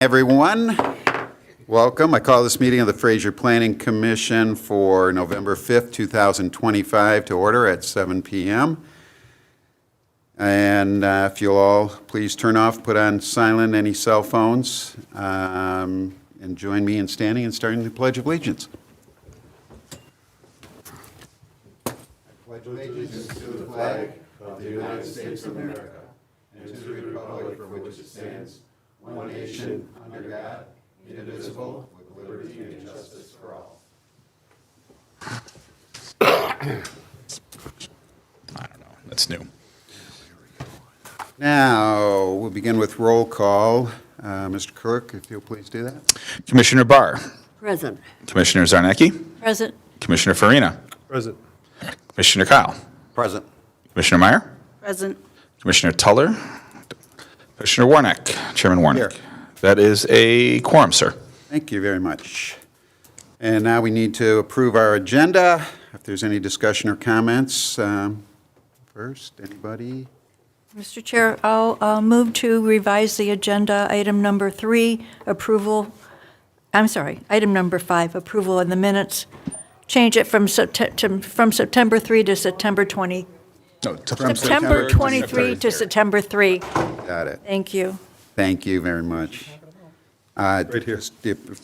Everyone, welcome. I call this meeting of the Fraser Planning Commission for November 5th, 2025 to order at 7 p.m. And if you'll all please turn off, put on silent any cell phones, and join me in standing and starting the Pledge of Allegiance. I pledge allegiance to the flag of the United States of America and to the republic for which it stands, one nation, under God, indivisible, with liberty and justice for all. I don't know. That's new. Now, we'll begin with roll call. Mr. Clerk, if you'll please do that. Commissioner Barr. Present. Commissioner Zarnecki. Present. Commissioner Farina. Present. Commissioner Kyle. Present. Commissioner Meyer. Present. Commissioner Tuller. Commissioner Warnick. Chairman Warnick. Here. That is a quorum, sir. Thank you very much. And now we need to approve our agenda. If there's any discussion or comments, first, anybody? Mr. Chair, I'll move to revise the agenda, item number 3, approval, item number 5, approval of the minutes. Change it from September 3 to September 20. No, September 23 to September 3. Got it. Thank you. Thank you very much. Right here.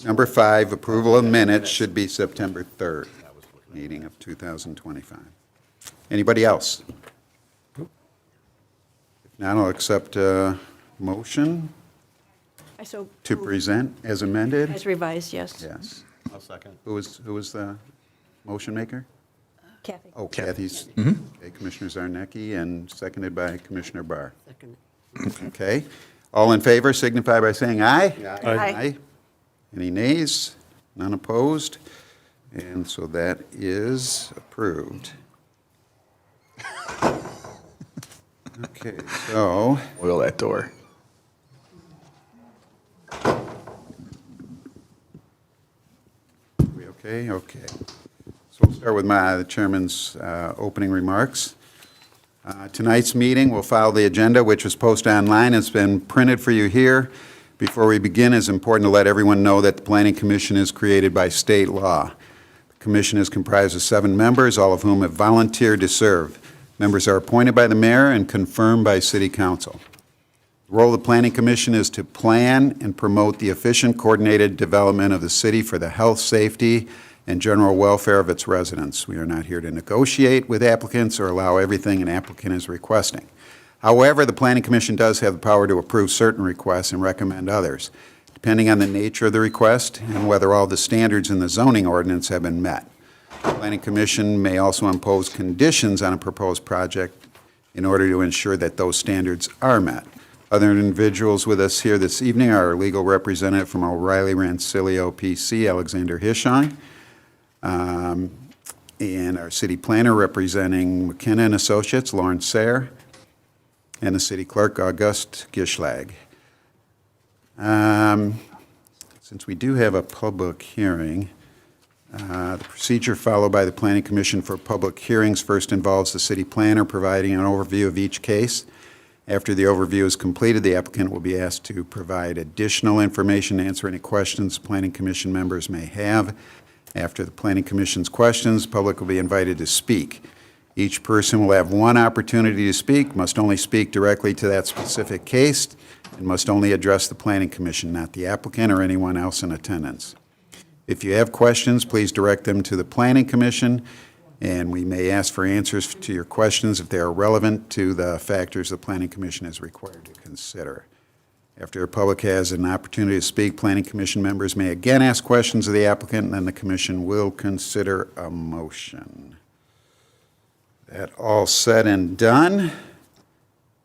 Number 5, approval of minutes should be September 3rd, meeting of 2025. Anybody else? If not, I'll accept a motion So to present as amended. as revised, yes. Yes. I'll second. Who was the motion maker? Kathy. Oh, Kathy's. Okay, Commissioner Zarnecki, and seconded by Commissioner Barr. Second. Okay. All in favor signify by saying aye. Aye. Any nays? None opposed? And so that is approved. Okay, so, Oil that door. we okay? Okay. So we'll start with the chairman's opening remarks. Tonight's meeting will follow the agenda, which was posted online. It's been printed for you here. Before we begin, it's important to let everyone know that the Planning Commission is created by state law. The commission is comprised of 7 members, all of whom have volunteered to serve. Members are appointed by the mayor and confirmed by city council. The role of the Planning Commission is to plan and promote the efficient, coordinated development of the city for the health, safety, and general welfare of its residents. We are not here to negotiate with applicants or allow everything an applicant is requesting. However, the Planning Commission does have the power to approve certain requests and recommend others, depending on the nature of the request and whether all the standards in the zoning ordinance have been met. The Planning Commission may also impose conditions on a proposed project in order to ensure that those standards are met. Other individuals with us here this evening are our legal representative from O'Reilly Rancilio PC, Alexander Hishong, and our city planner representing McKenna and Associates, Lawrence Sayre, and the city clerk, August Gischlag. Since we do have a public hearing, the procedure followed by the Planning Commission for public hearings first involves the city planner providing an overview of each case. After the overview is completed, the applicant will be asked to provide additional information to answer any questions Planning Commission members may have. After the Planning Commission's questions, the public will be invited to speak. Each person will have one opportunity to speak, must only speak directly to that specific case, and must only address the Planning Commission, not the applicant or anyone else in attendance. If you have questions, please direct them to the Planning Commission, and we may ask for answers to your questions if they are relevant to the factors the Planning Commission is required to consider. After the public has an opportunity to speak, Planning Commission members may again ask questions of the applicant, and then the Commission will consider a motion. That all said and done,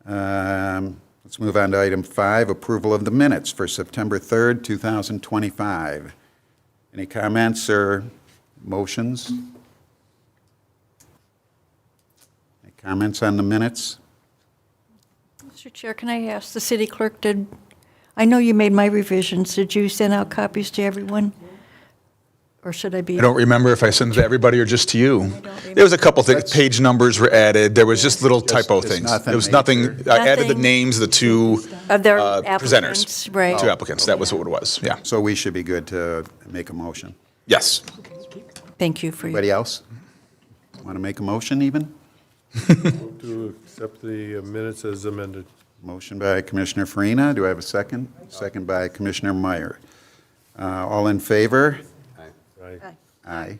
let's move on to item 5, approval of the minutes for September 3rd, 2025. Any comments or motions? Any comments on the minutes? Mr. Chair, can I ask the city clerk, I know you made my revisions. Did you send out copies to everyone? Or should I be? I don't remember if I sent it to everybody or just to you. remember. There was a couple things, page numbers were added, there was just little typo just things. nothing There was nothing, major. I added the Nothing. names of the two Of their presenters. applicants, right. Two applicants, that was what it was, yeah. So we should be good to make a motion. Yes. Thank you for your. Anybody else? Want to make a motion even? To accept the minutes as amended. Motion by Commissioner Farina. Do I have a second? Second by Commissioner Meyer. All in favor? Aye. Aye.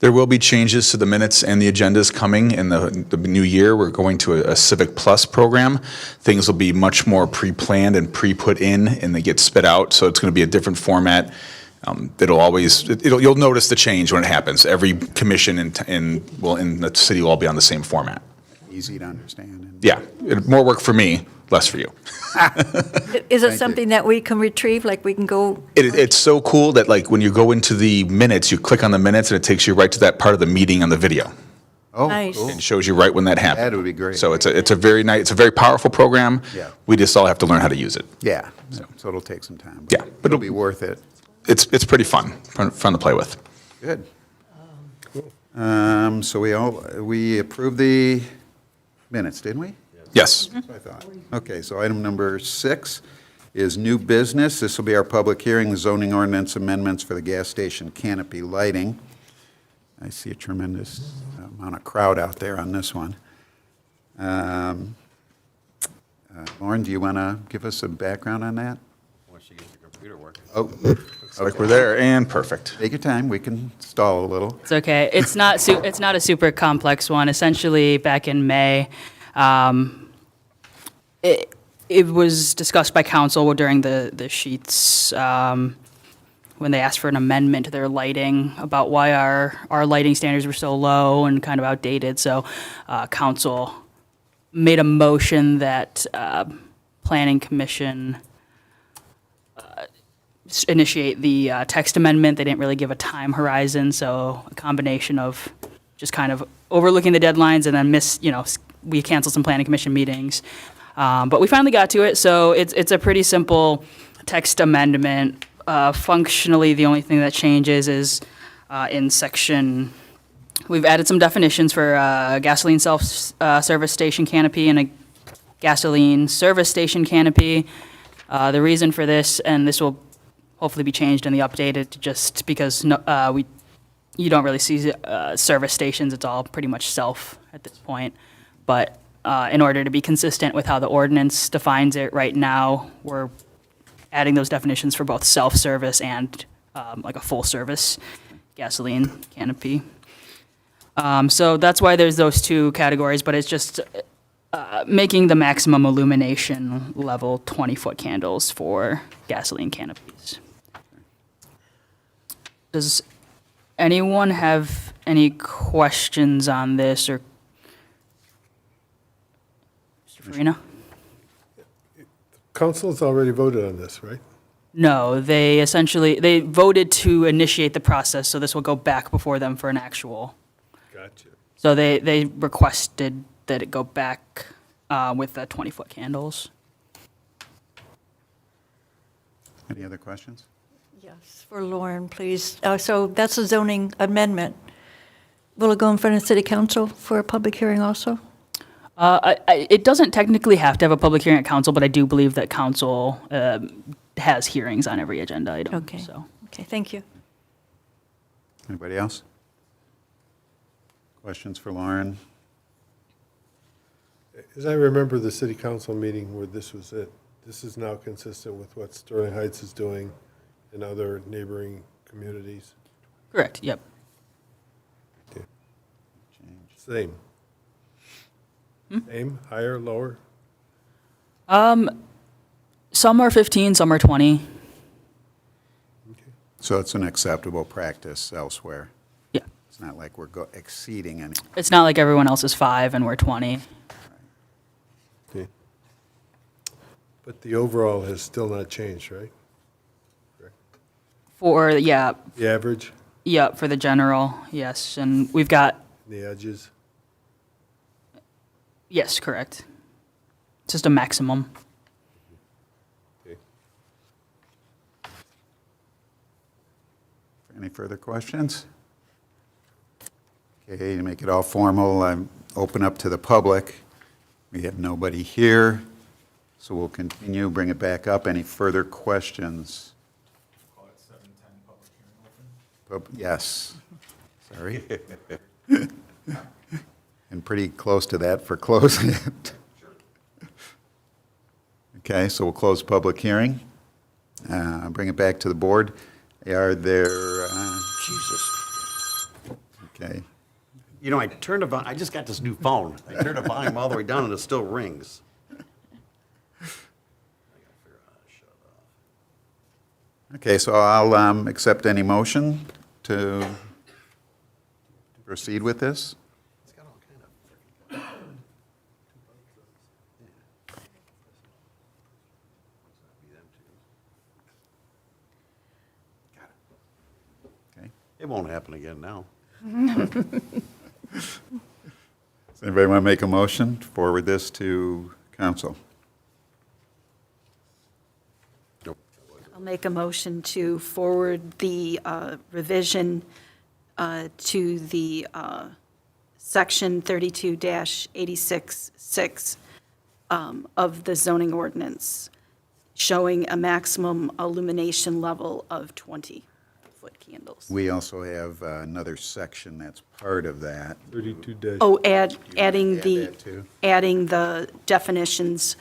There will be changes to the minutes and the agendas coming in the new year. We're going to a Civic Plus program. Things will be much more pre-planned and pre-put in, and they get spit out, so it's going to be a different format. You'll notice the change when it happens. Every commission in the city will all be on the same format. Easy to understand. Yeah, more work for me, less for you. Is you. it something that we can retrieve, like we can go? It's so cool that like when you go into the minutes, you click on the minutes and it takes you right to that part of the meeting on the video. Oh, Nice. cool. It shows you right when that happened. That would be great. So it's a very nice, it's a very powerful program. Yeah. We just all have to learn how to use it. Yeah, so it'll take some time. Yeah, But but it'll be worth it. It's pretty fun to play with. Good. So we approved the minutes, didn't we? Yes. That's what I thought. Okay, so item number 6 is new business. This will be our public hearing, the zoning ordinance amendments for the gas station canopy lighting. I see a tremendous amount of crowd out there on this one. Lauren, do you want to give us a background on that? Once you get your computer working. Oh, Looks like we're there, and perfect. take your time, we can stall a little. It's okay. It's not a super complex one. Essentially, back in May, it was discussed by council during the sheets when they asked for an amendment to their lighting about why our lighting standards were so low and kind of outdated. So council made a motion that planning commission initiate the text amendment. They didn't really give a time horizon, so a combination of just kind of overlooking the deadlines and then we canceled some planning commission meetings. But we finally got to it, so it's a pretty simple text amendment. Functionally, the only thing that changes is in section, we've added some definitions for a gasoline self-service station canopy and a gasoline service station canopy. The reason for this, and this will hopefully be changed in the updated, just because you don't really see service stations. It's all pretty much self at this point. But in order to be consistent with how the ordinance defines it right now, we're adding those definitions for both self-service and like a full-service gasoline canopy. So that's why there's those two categories, but it's just making the maximum illumination level 20-foot candles for gasoline canopies. Does anyone have any questions on this, or Mr. Farina? Council's already voted on this, right? No, they voted to initiate the process, so this will go back before them for an actual. Gotcha. So they requested that it go back with the 20-foot candles. Any other questions? Yes, for Lauren, please. So that's a zoning amendment. Will it go in front of city council for a public hearing also? It doesn't technically have to have a public hearing at council, but I do believe that council has hearings on every agenda item. Okay. So. Okay, thank you. Anybody else? Questions for Lauren? As I remember the city council meeting where this was it, this is now consistent with what Sterling Heights is doing in other neighboring communities. Correct, yep. Same. Same, higher, lower? Some are 15, some are 20. So it's an acceptable practice elsewhere. Yeah. It's not like we're exceeding any. It's not like everyone else is 5 and we're 20. Okay. But the overall has still not changed, right? Correct. For, yeah, The average, for the general, yes. And we've got, the edges? yes, correct. It's just a maximum. Okay. Any further questions? Okay, to make it all formal, I'm open up to the public. We have nobody here, so we'll continue, bring it back up. Any further questions? Call it 7:10 public hearing open. Yes. Sorry. And pretty close to that for closing it. Okay, so we'll close the public hearing. Bring it back to the board. Are there, Jesus. okay, You know, I turned the volume, I just got this new phone. I turned the volume all the way down and it still rings. I gotta figure out how to shut it off. okay, so I'll accept any motion to proceed with this. It's got all kind of freaking. Okay. It won't happen again now. Does anybody want to make a motion to forward this to council? Nope. I'll make a motion to forward the revision to the section 32-86-6 of the zoning ordinance, showing a maximum illumination level of 20-foot candles. We also have another section that's part of that. 32 Oh, adding add the, that too? adding the definitions,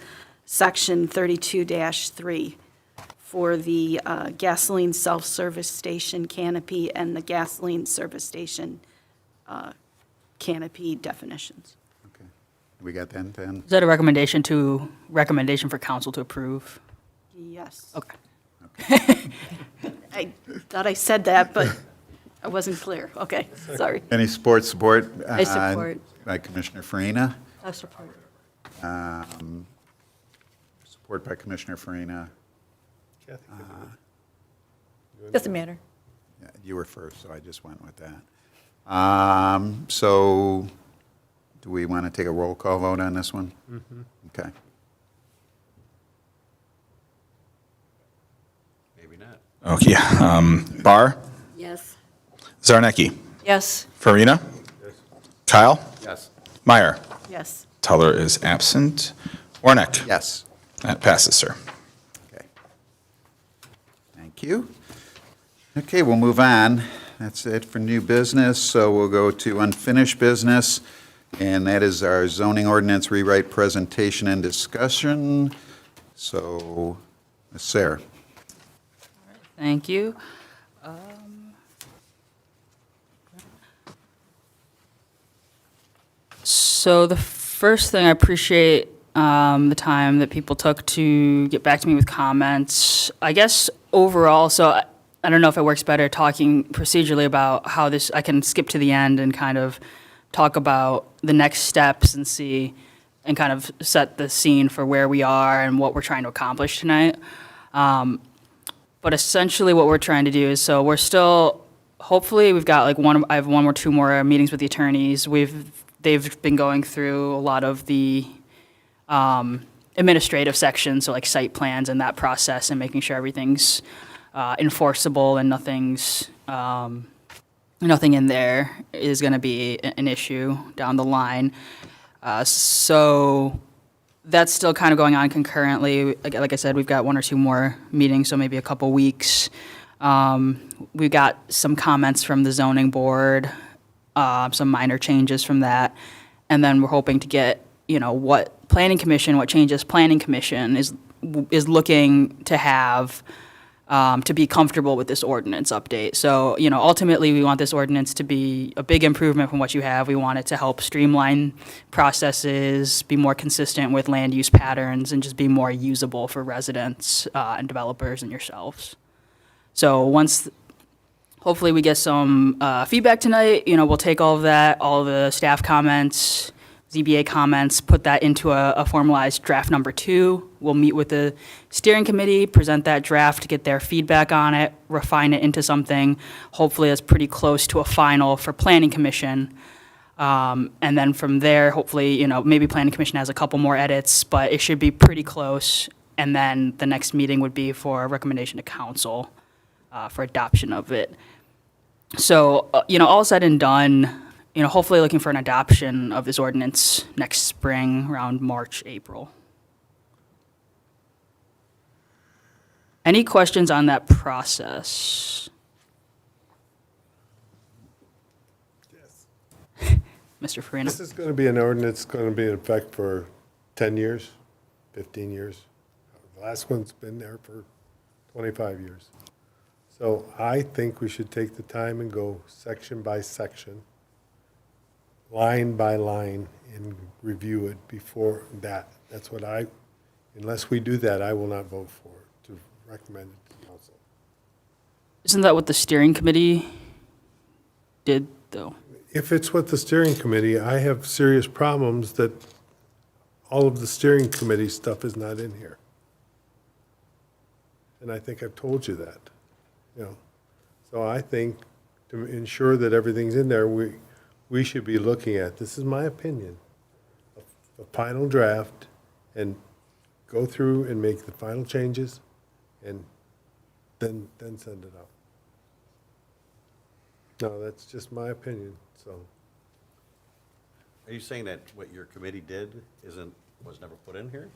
section 32-3, for the gasoline self-service station canopy and the gasoline service station canopy definitions. Okay. We got that then? Is that a recommendation for council to approve? Yes. Okay. I thought I said that, but I wasn't clear. Okay, sorry. Any support? I support. By Commissioner Farina. I'll support. Support by Commissioner Farina. Kathy, can you- Doesn't matter. Yeah, you were first, so I just went with that. So do we want to take a roll call vote on this one? Okay. Maybe not. Okay, Barr, Yes. Zarnecki, Yes. Farina, Kyle, Yes. Meyer. Yes. Teller is absent. Warnick. Yes. That passes, sir. Okay. Thank you. Okay, we'll move on. That's it for new business, so we'll go to unfinished business, and that is our zoning ordinance rewrite presentation and discussion. So, Ms. Sarah. Thank you. So the first thing, I appreciate the time that people took to get back to me with comments. I guess overall, so I don't know if it works better talking procedurally about how this, I can skip to the end and kind of talk about the next steps and see, and kind of set the scene for where we are and what we're trying to accomplish tonight. But essentially what we're trying to do is, so we're still, hopefully we've got like I have one or two more meetings with the attorneys. They've been going through a lot of the administrative sections, so like site plans and that process, and making sure everything's enforceable and nothing in there is going to be an issue down the line. So that's still kind of going on concurrently. Like I said, we've got one or two more meetings, so maybe a couple weeks. We got some comments from the zoning board, some minor changes from that, and then we're hoping to get, what changes planning commission is looking to have to be comfortable with this ordinance update. So, ultimately, we want this ordinance to be a big improvement from what you have. We want it to help streamline processes, be more consistent with land use patterns, and just be more usable for residents and developers and yourselves. So hopefully we get some feedback tonight. We'll take all of that, all the staff comments, ZBA comments, put that into a formalized draft number 2. We'll meet with the steering committee, present that draft, get their feedback on it, refine it into something hopefully that's pretty close to a final for planning commission. And then from there, hopefully, maybe planning commission has a couple more edits, but it should be pretty close. And then the next meeting would be for a recommendation to council for adoption of it. So, all said and done, hopefully looking for an adoption of this ordinance next spring, around March, April. Any questions on that process? Mr. Farina? This is going to be an ordinance, going to be in effect for 10 years, 15 years. The last one's been there for 25 years. So I think we should take the time and go section by section, line by line, and review it before that. That's what unless we do that, I will not vote for it, to recommend it to council. Isn't that what the steering committee did, though? If it's what the steering committee, I have serious problems that all of the steering committee stuff is not in here. And I think I've told you that, So I think to ensure that everything's in there, we should be looking at, this is my opinion, a final draft and go through and make the final changes and then send it out. No, that's just my opinion, so. Are you saying that what your committee did was never put in here?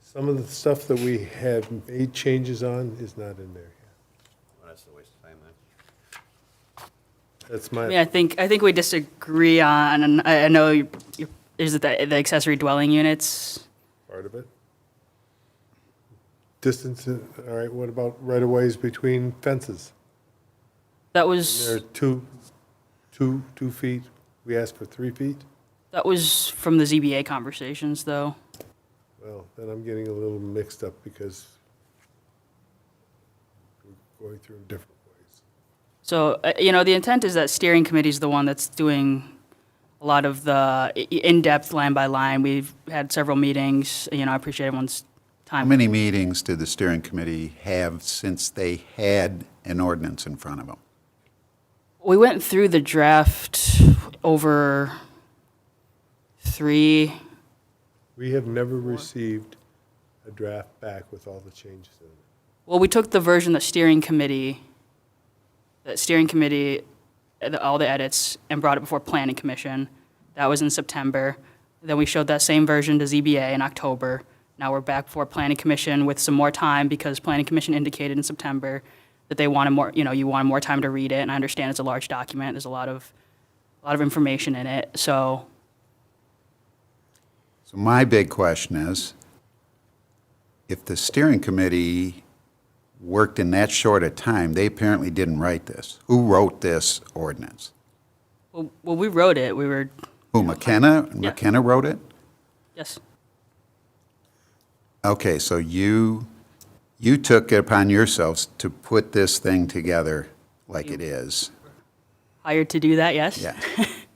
Some of the stuff that we had made changes on is not in there yet. Well, that's a waste of time then. That's I mean, my, I think we disagree on, and I know is it the accessory dwelling units? part of it. Distance, all right, what about right-of-ways between fences? That was, There are two feet, we asked for 3 feet? that was from the ZBA conversations, though. Well, then I'm getting a little mixed up because we're going through them different ways. So, the intent is that steering committee is the one that's doing a lot of the in-depth line by line. We've had several meetings, I appreciate everyone's How time. many meetings did the steering committee have since they had an ordinance in front of them? We went through the draft over 3. We have never received a draft back with all the changes in it. Well, we took the version that steering committee, all the edits, and brought it before planning commission. That was in September. Then we showed that same version to ZBA in October. Now we're back before planning commission with some more time because planning commission indicated in September that they wanted more, you wanted more time to read it. And I understand it's a large document. There's a lot of information in it. So So my big question is, if the steering committee worked in that short a time, they apparently didn't write this. Who wrote this ordinance? well, we wrote it. We were, Who, McKenna? Yeah. McKenna wrote it? yes. Okay, so you took it upon yourselves to put this thing together like it is. Hired to do that, yes? Yeah.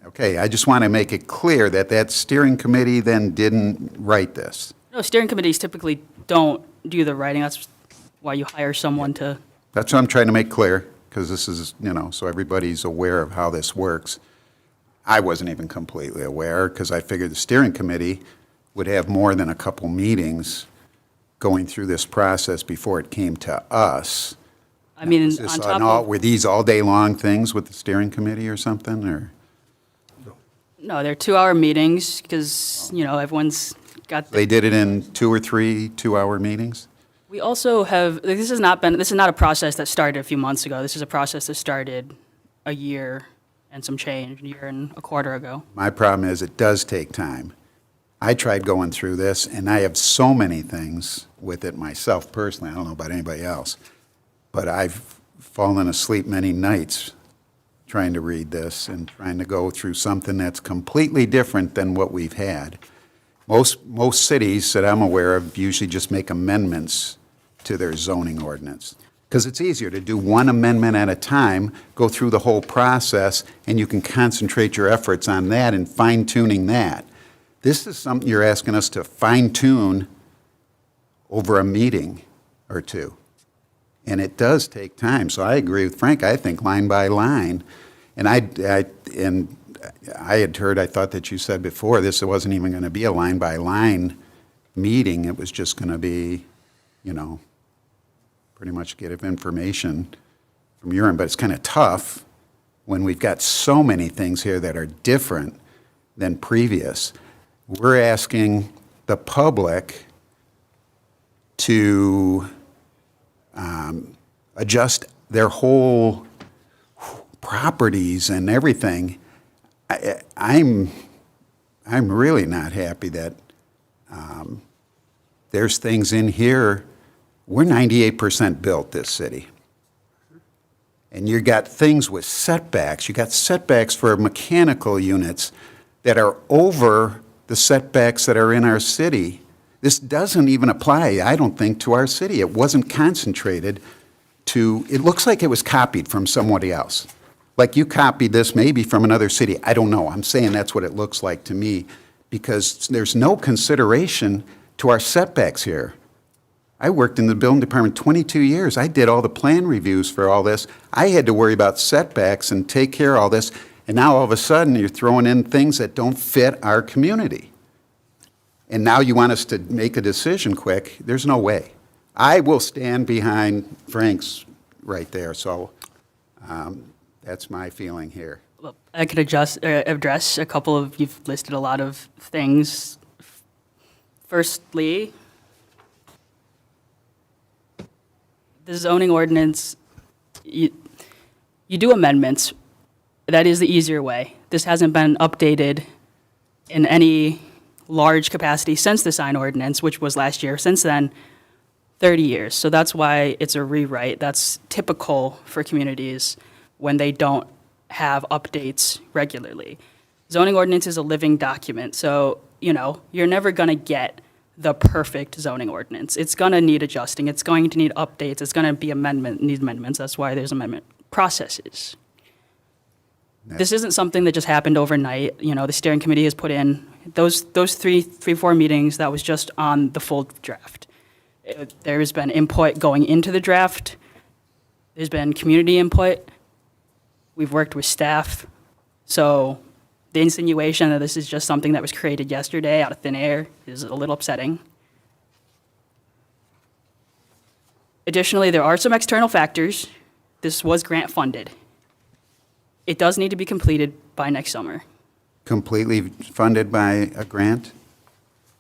Okay, I just want to make it clear that that steering committee then didn't write this. No, steering committees typically don't do the writing. That's why you hire someone to. That's what I'm trying to make clear, because this is, so everybody's aware of how this works. I wasn't even completely aware, because I figured the steering committee would have more than a couple meetings going through this process before it came to us. I mean, Is this on top of. were these all-day-long things with the steering committee or something, or? No, they're 2-hour meetings because, everyone's got. They did it in 2 or 3 2-hour meetings? We also have, this is not a process that started a few months ago. This is a process that started a year and some change, a year and a quarter ago. My problem is it does take time. I tried going through this, and I have so many things with it myself personally. I don't know about anybody else. But I've fallen asleep many nights trying to read this and trying to go through something that's completely different than what we've had. Most cities that I'm aware of usually just make amendments to their zoning ordinance, because it's easier to do one amendment at a time, go through the whole process, and you can concentrate your efforts on that and fine-tuning that. This is something you're asking us to fine-tune over a meeting or two. And it does take time. So I agree with Frank. I think line by line. And I had heard, I thought that you said before, this wasn't even going to be a line by line meeting. It was just going to be, pretty much get information from your end. But it's kind of tough when we've got so many things here that are different than previous. We're asking the public to adjust their whole properties and everything. I'm really not happy that there's things in here. We're 98% built, this city. And you got things with setbacks. You got setbacks for mechanical units that are over the setbacks that are in our city. This doesn't even apply, I don't think, to our city. It wasn't concentrated to, it looks like it was copied from somebody else. Like you copied this maybe from another city. I don't know. I'm saying that's what it looks like to me, because there's no consideration to our setbacks here. I worked in the building department 22 years. I did all the plan reviews for all this. I had to worry about setbacks and take care of all this. And now all of a sudden, you're throwing in things that don't fit our community. And now you want us to make a decision quick. There's no way. I will stand behind Frank's right there, so that's my feeling here. Well, I could address a couple of, you've listed a lot of things. Firstly, the zoning ordinance, you do amendments. That is the easier way. This hasn't been updated in any large capacity since the sign ordinance, which was last year. Since then, 30 years. So that's why it's a rewrite. That's typical for communities when they don't have updates regularly. Zoning ordinance is a living document, so, you're never going to get the perfect zoning ordinance. It's going to need adjusting. It's going to need updates. It's going to be need amendments. That's why there's amendment processes. This isn't something that just happened overnight. The steering committee has put in those three, 4 meetings. That was just on the full draft. There has been input going into the draft. There's been community input. We've worked with staff. So the insinuation that this is just something that was created yesterday out of thin air is a little upsetting. Additionally, there are some external factors. This was grant funded. It does need to be completed by next summer. Completely funded by a grant?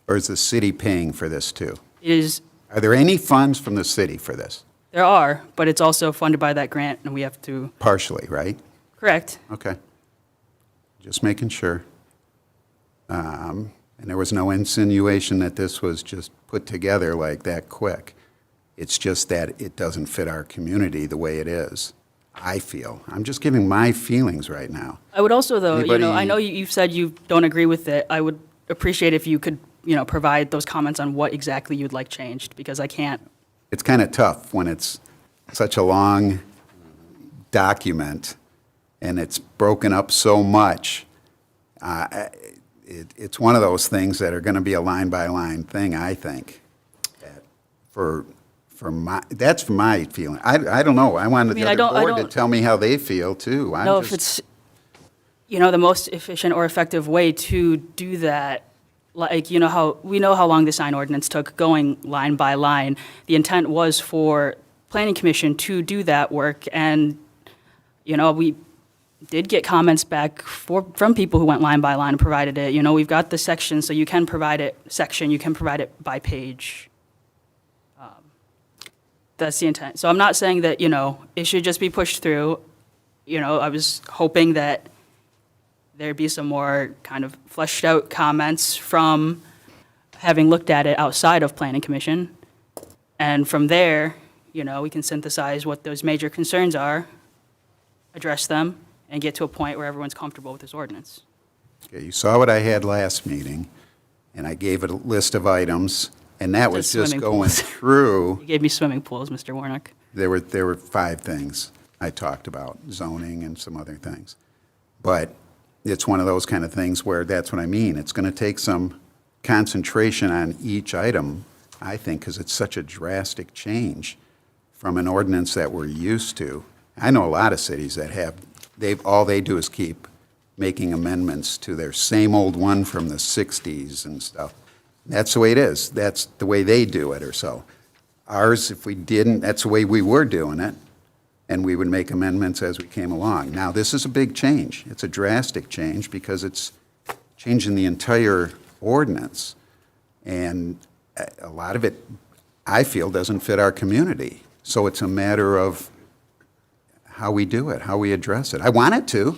Or is the city paying for this too? Are there any funds from the city for this? There are, but it's also funded by that grant, and we have to. Partially, right? Correct. Okay. Just making sure. And there was no insinuation that this was just put together like that quick. It's just that it doesn't fit our community the way it is, I feel. I'm just giving my feelings right now. I would also, though, Anybody- I know you've said you don't agree with it. I would appreciate if you could, provide those comments on what exactly you'd like changed, because I can't. It's kind of tough when it's such a long document and it's broken up so much. It's one of those things that are going to be a line-by-line thing, I think. That's my feeling. I don't know. I wanted the other board to tell me how they feel, too. If it's, the most efficient or effective way to do that, like, how we know how long the sign ordinance took going line by line. The intent was for Planning Commission to do that work, and, we did get comments back from people who went line by line and provided it. We've got the section, so you can provide it section, you can provide it by page. That's the intent. So I'm not saying that, it should just be pushed through. I was hoping that there'd be some more kind of fleshed out comments from having looked at it outside of Planning Commission. And from there, we can synthesize what those major concerns are, address them, and get to a point where everyone's comfortable with this ordinance. Okay, you saw what I had last meeting, and I gave it a list of items, and that was just swimming going pools. through. You gave me swimming pools, Mr. Warnock. There were 5 things I talked about, zoning and some other things. But it's one of those kind of things where that's what I mean. It's going to take some concentration on each item, I think, because it's such a drastic change from an ordinance that we're used to. I know a lot of cities that have, all they do is keep making amendments to their same old one from the 60s and stuff. That's the way it is. That's the way they do it or so. Ours, if we didn't, that's the way we were doing it. and we would make amendments as we came along. Now, this is a big change. It's a drastic change because it's changing the entire ordinance. And a lot of it, I feel, doesn't fit our community. So it's a matter of how we do it, how we address it. I want it to,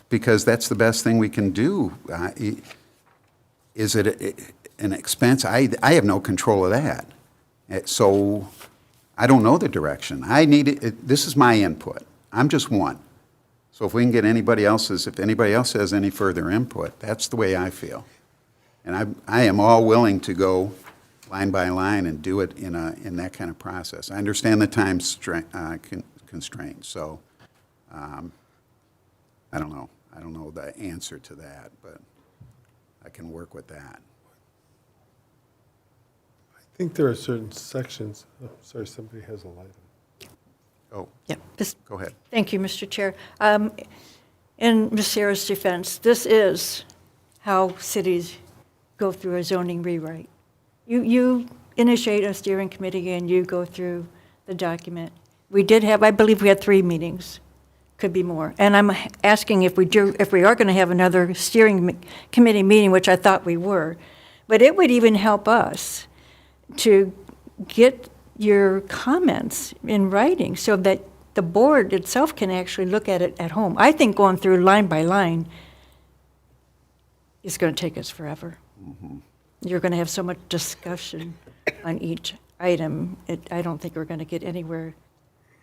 because that's the best thing we can do. Is it an expense? I have no control of that. So I don't know the direction. I need it, this is my input. I'm just one. So if we can get anybody else's, if anybody else has any further input, that's the way I feel. And I am all willing to go line by line and do it in that kind of process. I understand the time constraints, so I don't know. I don't know the answer to that, but I can work with that. I think there are certain sections, oh, sorry, somebody has a light on. Oh, Yep. go ahead. Thank you, Mr. Chair. In Ms. Sarah's defense, this is how cities go through a zoning rewrite. You initiate a steering committee and you go through the document. We did have, I believe we had 3 meetings, could be more. And I'm asking if we are going to have another steering committee meeting, which I thought we were, but it would even help us to get your comments in writing so that the board itself can actually look at it at home. I think going through line by line is going to take us forever. You're going to have so much discussion on each item. I don't think we're going to get anywhere.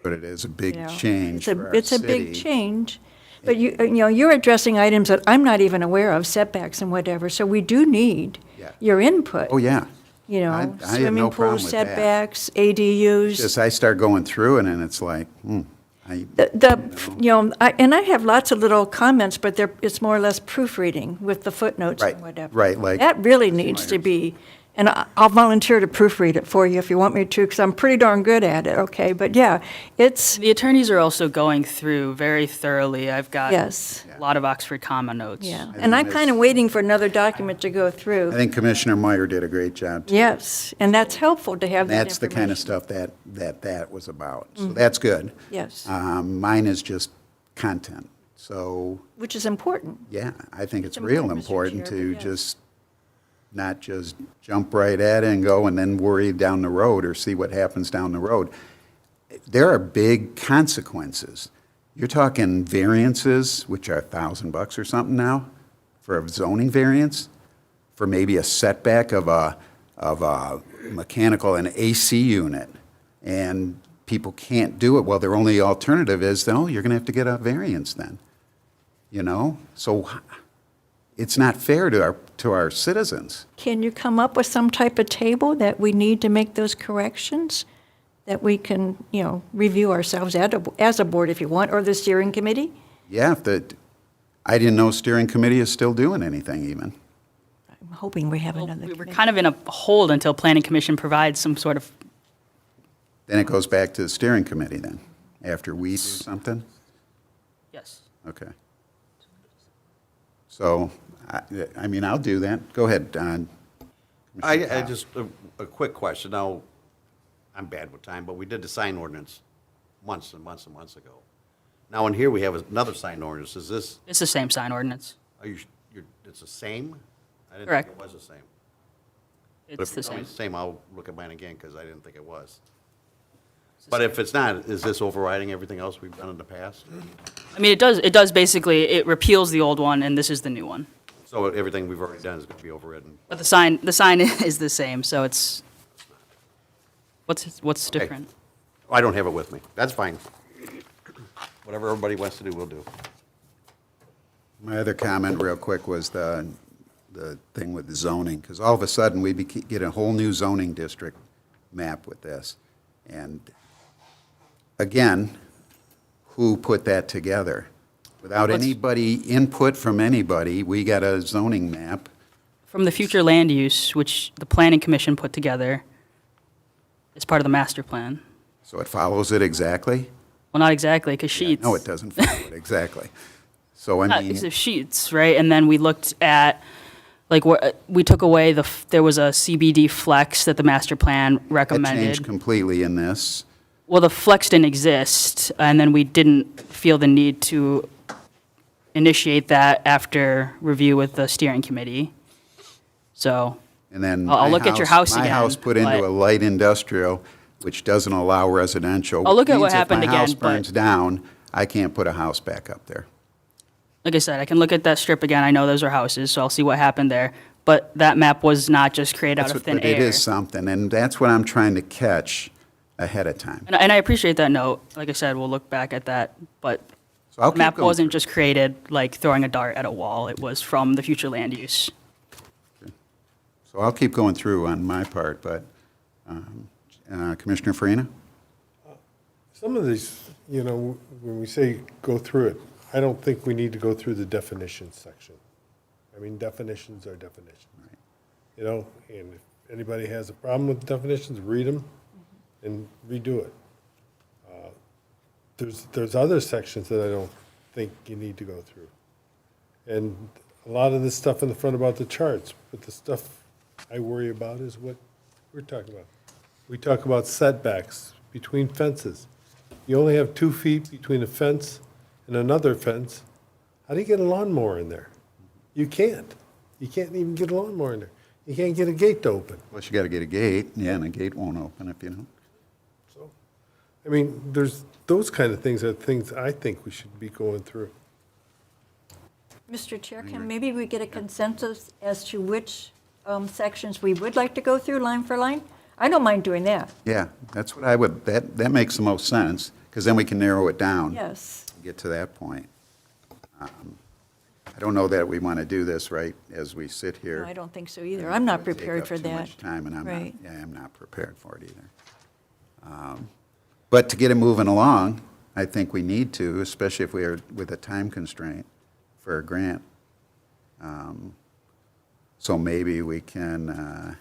But it is a big you know. change for our It's a big city. change. But you're addressing items that I'm not even aware of, setbacks and whatever. So we do need Yeah. your input. Oh, yeah. You I know, have swimming no pool problem with that. setbacks, ADUs. Just I start going through it and it's like, I I have lots of little comments, but it's more or less proofreading with the footnotes and whatever. right, like That really needs to be, and I'll volunteer to proofread it for you if you want me to, because I'm pretty darn good at it, okay? But yeah, it's, The attorneys are also going through very thoroughly. I've got yes, a lot of Oxford comma notes. yeah. And I'm kind of waiting for another document to go I through. think Commissioner Meyer did a great job. too. Yes, and that's helpful to have that That's the kind of information. stuff that was about. So that's good. Yes, Mine is just content. So, which is important. yeah, I think it's It's real important, Mr. important Chair, to but yes. just not just jump right at it and go and then worry down the road or see what happens down the road. There are big consequences. You're talking variances, which are $1,000 or something now, for a zoning variance, for maybe a setback of a mechanical and AC unit, and people can't do it. Well, their only alternative is, then, oh, you're going to have to get a variance then, you know? So it's not fair to our citizens. Can you come up with some type of table that we need to make those corrections? That we can, review ourselves as a board if you want, or the steering committee? Yeah, I didn't know steering committee is still doing anything even. I'm hoping we have another We were committee. kind of in a hold until Planning Commission provides some sort of, Then it goes back to the steering committee then, after we do something? yes. Okay. So, I mean, I'll do that. Go ahead, Don. I just, a quick question. Now, I'm bad with time, but we did the sign ordinance months and months and months ago. Now, in here, we have another sign ordinance. Is this, It's the same sign ordinance. it's the same? I didn't Correct. think it was the same. But It's if the you tell me same. it's the same, I'll look at mine again, because I didn't think it was. But if it's not, is this overriding everything else we've done in the past? I mean, it does basically, it repeals the old one and this is the new one. So everything we've already done is going to be overridden? But the sign is the same, so it's, what's different? I don't have it with me. That's fine. Whatever everybody wants to do, we'll do. My other comment real quick was the thing with the zoning, because all of a sudden, we get a whole new zoning district map with this. And again, who put that together? Without Let's- anybody, input from anybody, we got a zoning map. From the future land use, which the Planning Commission put together as part of the master plan. So it follows it exactly? Well, not exactly, because sheets. No, it doesn't follow it exactly. So I Not mean, because of sheets, right? And then we looked at, like, we took away there was a CBD flex that the master plan that recommended. changed completely in this. Well, the flex didn't exist, and then we didn't feel the need to initiate that after review with the steering committee. So, And then I'll my look at your house My again, house put into but- a light industrial, which doesn't allow residential. I'll look at what Means happened If my house again, but- burns down, I can't put a house back up there. like I said, I can look at that strip again. I know those are houses, so I'll see what happened there. But that map was not just created out That's of what- thin but air. it is something, and that's what I'm trying to catch ahead of time. And I appreciate that note. Like I said, we'll look back at that. But So I'll the keep map going wasn't through. just created like throwing a dart at a wall. It was from the future land use. So I'll keep going through on my part, but Commissioner Farina? Some of these, when we say go through it, I don't think we need to go through the definitions section. I mean, definitions are definitions. And if anybody has a problem with definitions, read them and redo it. There's other sections that I don't think you need to go through. And a lot of this stuff in the front about the charts, but the stuff I worry about is what we're talking about. We talk about setbacks between fences. You only have 2 feet between a fence and another fence. How do you get a lawnmower in there? You can't. You can't even get a lawnmower in there. You can't get a gate to open. Plus, you got to get a gate, and a gate won't open if you don't. So, I mean, there's those kind of things are things I think we should be going through. Mr. Chair, can maybe we get a consensus as to which sections we would like to go through line for line? I don't mind doing that. Yeah, that's what I would, that makes the most sense, because then we can narrow it down. Yes. Get to that point. I don't know that we want to do this right as we sit here. No, I don't think so either. I'm not Take prepared up for too that. much time, and Right. I'm not prepared for it either. But to get it moving along, I think we need to, especially if we are with a time constraint for a grant. So maybe we can,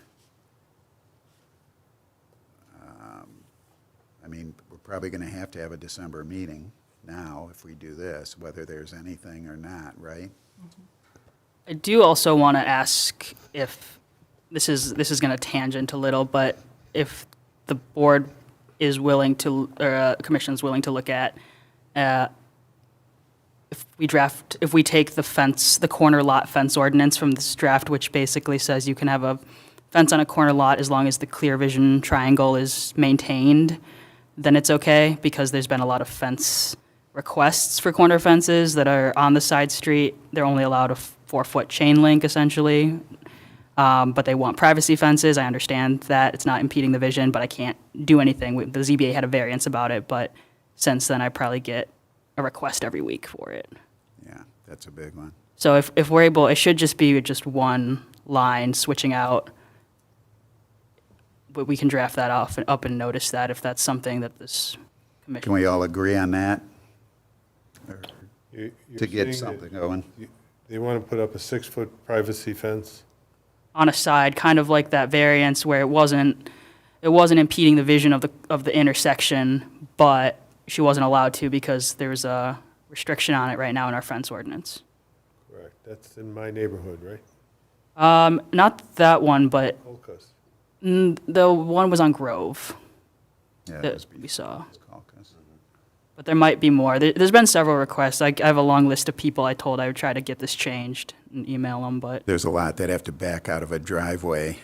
I mean, we're probably going to have a December meeting now if we do this, whether there's anything or not, right? I do also want to ask if this is going to tangent a little, but if the board is willing to, or commission's willing to look at, if we take the fence, the corner lot fence ordinance from this draft, which basically says you can have a fence on a corner lot as long as the clear vision triangle is maintained, then it's okay, because there's been a lot of fence requests for corner fences that are on the side street. They're only allowed a 4-foot chain link, essentially, but they want privacy fences. I understand that it's not impeding the vision, but I can't do anything. The ZBA had a variance about it, but since then, I probably get a request every week for it. Yeah, that's a big one. So if we're able, it should just be just one line switching out, but we can draft that up and notice that if that's something that this Can commission. we all agree on that? Or You're To get saying that something going? They want to put up a 6-foot privacy fence. On a side, kind of like that variance where it wasn't impeding the vision of the intersection, but she wasn't allowed to because there's a restriction on it right now in our fence ordinance. Correct. That's in my neighborhood, right? Not that one, but Holcus. the one was on Grove Yeah, that must be we saw. caucus. But there might be more. There's been several requests. I have a long list of people I told I would try to get this changed and email them, but There's a lot that have to back out of a driveway,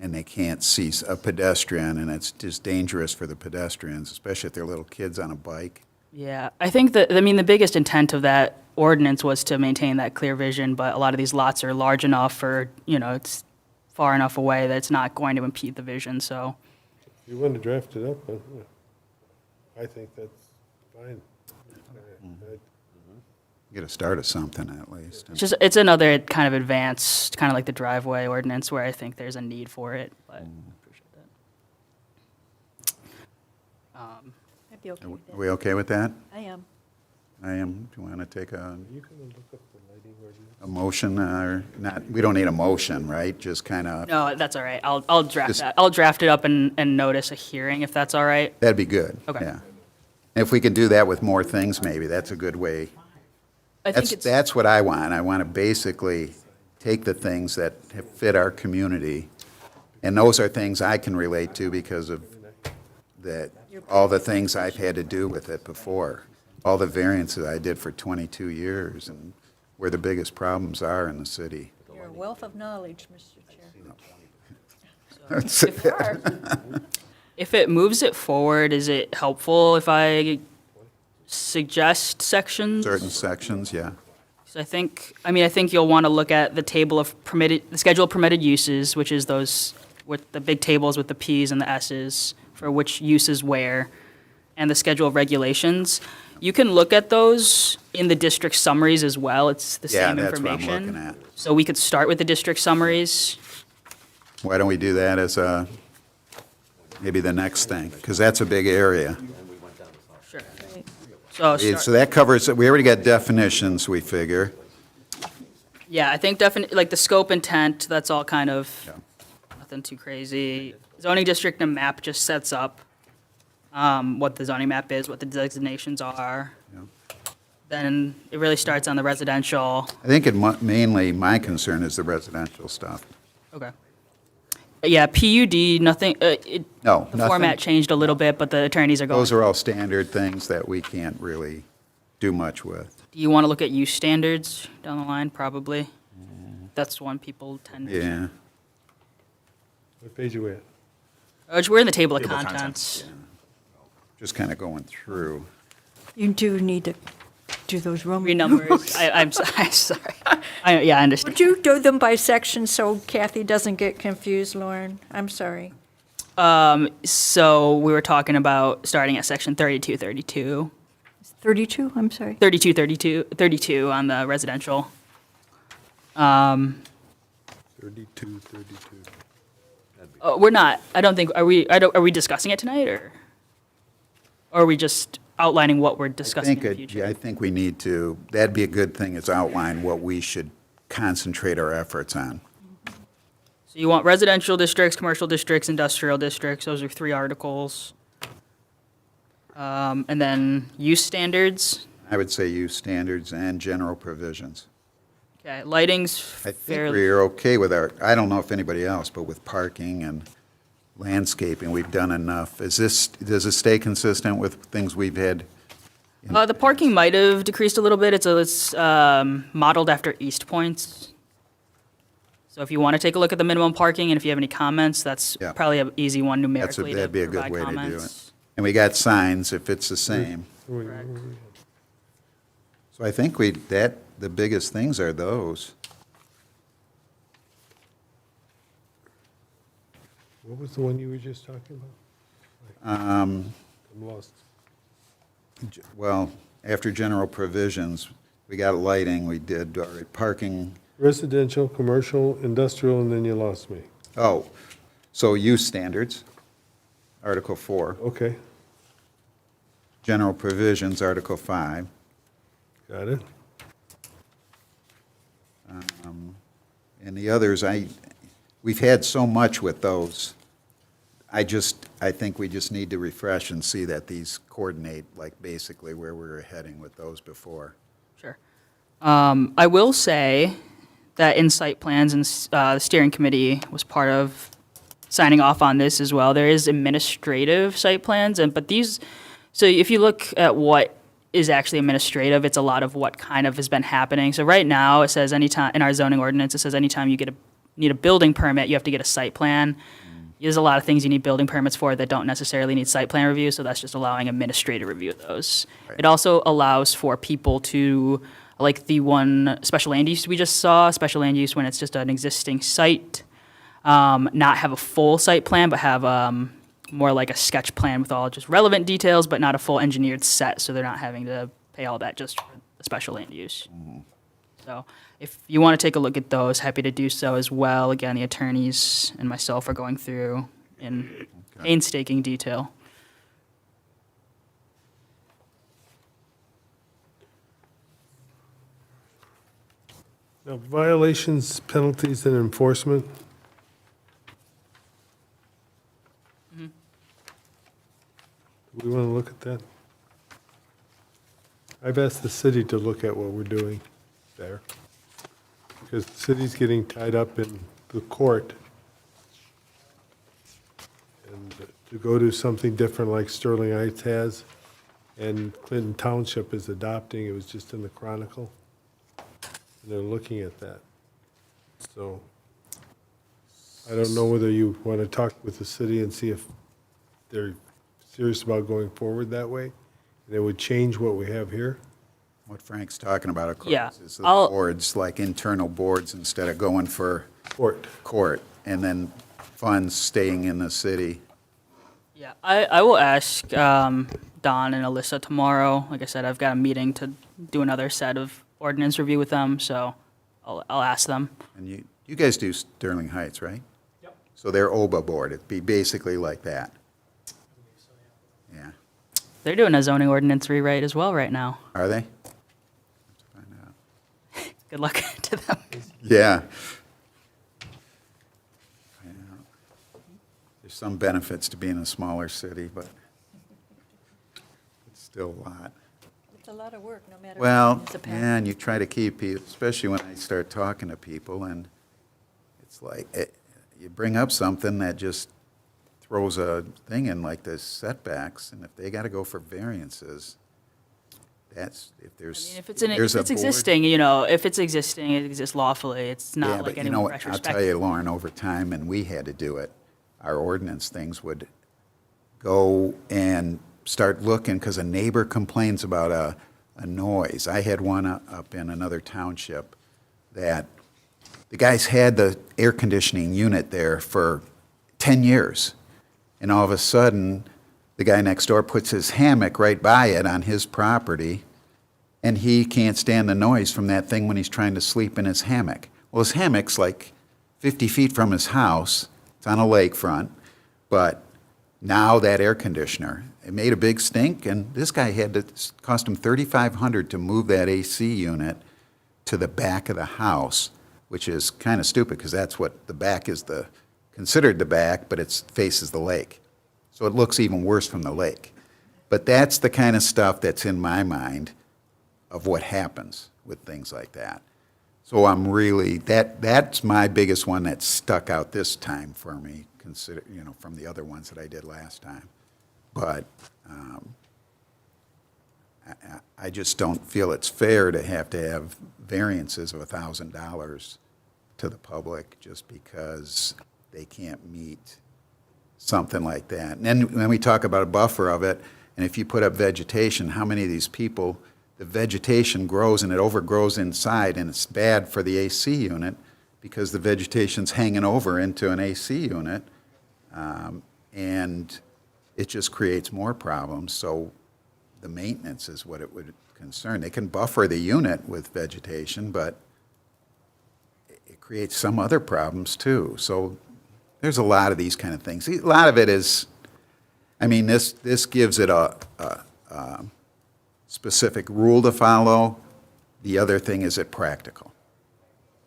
and they can't see a pedestrian, and it's just dangerous for the pedestrians, especially if they're little kids on a bike. yeah, I think the biggest intent of that ordinance was to maintain that clear vision, but a lot of these lots are large enough or, it's far enough away that it's not going to impede the vision, so. You want to draft it up, I think that's fine. Get a start of something at least. It's another kind of advanced, kind of like the driveway ordinance where I think there's a need for it, but I appreciate that. I'd be okay with Are that. we okay with that? I am. I am. Do you want to take a You can look up the lighting ordinance. motion or not? We don't need a motion, right? Just kind of, No, that's all right. I'll draft Just- that. I'll draft it up and notice a hearing if that's all right. that'd be good. Okay. Yeah. If we could do that with more things, maybe, that's a good way. I think it's, That's what I want. I want to basically take the things that have fit our community, and those are things I can relate to because of that all the things I've had to do with it before, all the variances I did for 22 years, and where the biggest problems are in the city. You're a wealth of knowledge, Mr. Chair. If it moves it forward, is it helpful if I suggest sections? Certain sections, yeah. So I think you'll want to look at the table of the schedule of permitted uses, which is those with the big tables with the Ps and the Ss for which use is where, and the schedule of regulations. You can look at those in the district summaries as well. It's the Yeah, same that's what I'm information. looking at. So we could start with the district summaries. Why don't we do that as maybe the next thing? Because that's a big area. Sure. So, So that covers, we already got definitions, we figure. yeah, I think definitely, like the scope intent, that's all kind of nothing too crazy. Zoning district and map just sets up what the zoning map is, what the designations are. Yeah. Then it really starts on the residential. I think mainly, my concern is the residential stuff. Okay. Yeah, PUD, nothing, No, the nothing. format changed a little bit, but the attorneys are going. Those are all standard things that we can't really do much with. Do you want to look at use standards down the line? Probably. That's one people tend to. Yeah. What page are we at? We're in the table of Table of contents. Just kind of going through. You do need to do those Roman Three numerals. numbers. I'm sorry. Yeah, I understand. Would you do them by section so Kathy doesn't get confused, Lauren? I'm sorry. So we were talking about starting at section 3232. 32, I'm sorry. 32 on the residential. 32. We're not, I don't think, are we discussing it tonight, or are we just outlining what we're I discussing think, in the future? I think we need to, that'd be a good thing, is outline what we should concentrate our efforts on. So you want residential districts, commercial districts, industrial districts, those are 3 articles. And then use standards, I would say use standards and general provisions. okay, lighting's I think fairly, we're okay with I don't know if anybody else, but with parking and landscaping, we've done enough. Does it stay consistent with things we've had? the parking might have decreased a little bit, it's modeled after East Point's. So if you want to take a look at the minimum parking, and if you have any comments, that's Yeah. probably an easy one numerically to That'd be a good provide way to do it. comments. And we got signs if it's the same. Correct. So I think the biggest things are those. What was the one you were just talking about? I'm lost. Well, after general provisions, we got lighting, we did parking. Residential, commercial, industrial, and then you lost me. Oh, so use standards, Article 4. Okay, General provisions, Article 5. got it. And the others, we've had so much with those. I think we just need to refresh and see that these coordinate, like, basically where we were heading with those before. Sure. I will say that in site plans, and the steering committee was part of signing off on this as well. There is administrative site plans, but these, so if you look at what is actually administrative, it's a lot of what kind of has been happening. So right now, it says anytime, in our zoning ordinance, it says anytime you need a building permit, you have to get a site plan. There's a lot of things you need building permits for that don't necessarily need site plan review, so that's just allowing administrative review of those. Right. It also allows for people to, like the one special land use we just saw, special land use when it's just an existing site, not have a full site plan, but have more like a sketch plan with all just relevant details, but not a full engineered set, so they're not having to pay all that just for the special land use. So if you want to take a look at those, happy to do so as well. Again, the attorneys and myself are going through in painstaking detail. Now, violations, penalties, and enforcement. Do we want to look at that? I've asked the city to look at what we're doing there, because the city's getting tied up in the court. And to go to something different like Sterling Heights has, and Clinton Township is adopting, it was just in the Chronicle, and they're looking at that. So I don't know whether you want to talk with the city and see if they're serious about going forward that way, and it would change what we have here. What Frank's talking about, of Yeah, course, is the I'll- boards, like internal boards, instead of going for court, and then funds staying in the city. Yeah, I will ask Don and Alyssa tomorrow. Like I said, I've got a meeting to do another set of ordinance review with them, so I'll ask them. And you guys do Sterling Heights, right? Yep. So their OBA board, it'd be basically like that. Yeah. They're doing a zoning ordinance rewrite as well right now. Are they? Let's find out. Good luck to them. Yeah. Yeah. There's some benefits to being a smaller city, but it's still a lot. It's a lot of work, no matter. Well, what municipality. yeah, and you try to keep people, especially when I start talking to people, and it's like, you bring up something that just throws a thing in, like the setbacks, and if they got to go for variances, that's, if there's. I mean, if it's there's a board- existing, if it's existing, it exists lawfully. It's Yeah, not but like you any know more what, I'll tell retrospective. you, Lauren, over time, and we had to do it, our ordinance things would go and start looking, because a neighbor complains about a noise. I had one up in another township that the guys had the air conditioning unit there for 10 years. And all of a sudden, the guy next door puts his hammock right by it on his property, and he can't stand the noise from that thing when he's trying to sleep in his hammock. Well, his hammock's like 50 feet from his house. It's on a lakefront. But now that air conditioner, it made a big stink, and this guy had to cost him $3,500 to move that AC unit to the back of the house, which is kind of stupid, because that's what the back is, considered the back, but it faces the lake. So it looks even worse from the lake. But that's the kind of stuff that's in my mind of what happens with things like that. So I'm really, that's my biggest one that stuck out this time for me, from the other ones that I did last time. But I just don't feel it's fair to have variances of $1,000 to the public just because they can't meet something like that. And then when we talk about a buffer of it, and if you put up vegetation, how many of these people, the vegetation grows and it overgrows inside, and it's bad for the AC unit because the vegetation's hanging over into an AC unit, and it just creates more problems. So the maintenance is what it would concern. They can buffer the unit with vegetation, but it creates some other problems too. So there's a lot of these kind of things. A lot of it is, this gives it a specific rule to follow. The other thing, is it practical?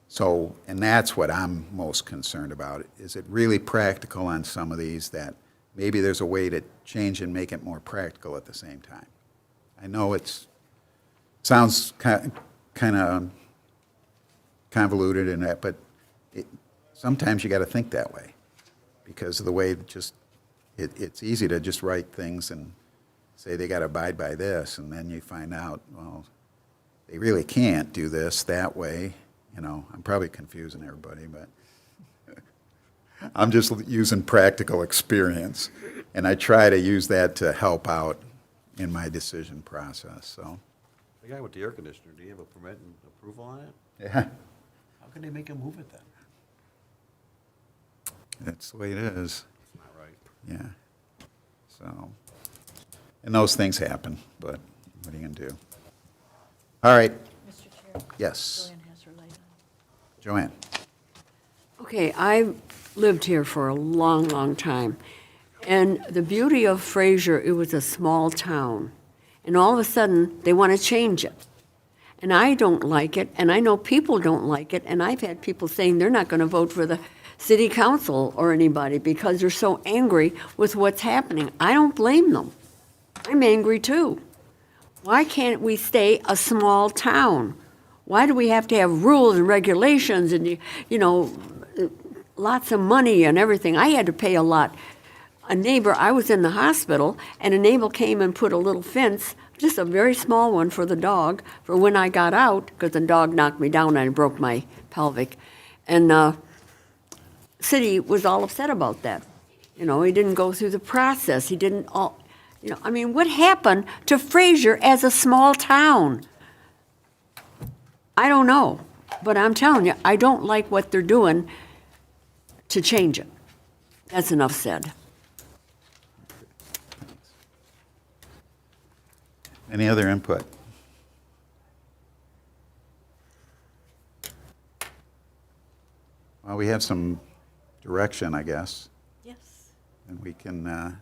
So, and that's what I'm most concerned about. Is it really practical on some of these, that maybe there's a way to change and make it more practical at the same time? I know it sounds kind of convoluted in that, but sometimes you got to think that way, because of the way it's easy to just write things and say they got to abide by this, and then you find out, well, they really can't do this that way. I'm probably confusing everybody, but I'm just using practical experience, and I try to use that to help out in my decision process, so. The guy with the air conditioner, do you have a permit and approval on it? Yeah, How can they make him move it then? that's the way it is, It's not right. yeah. So, and those things happen, but what are you gonna do? All right, Mr. Chair, yes, Joanne has her light on. Joanne. Okay, I lived here for a long, long time. And the beauty of Fraser, it was a small town. And all of a sudden, they want to change it. And I don't like it, and I know people don't like it, and I've had people saying they're not going to vote for the city council or anybody because they're so angry with what's happening. I don't blame them. I'm angry too. Why can't we stay a small town? Why do we have to have rules and regulations and, lots of money and everything? I had to pay a lot a neighbor, I was in the hospital, and a neighbor came and put a little fence, just a very small one for the dog, for when I got out, because the dog knocked me down and I broke my pelvic. And city was all upset about that. You know, he didn't go through the process. He didn't all, you know, I mean, what happened to Fraser as a small town? I don't know, but I'm telling you, I don't like what they're doing to change it. That's enough said. Any other input? Well, we have some direction, I guess, Yes. and we can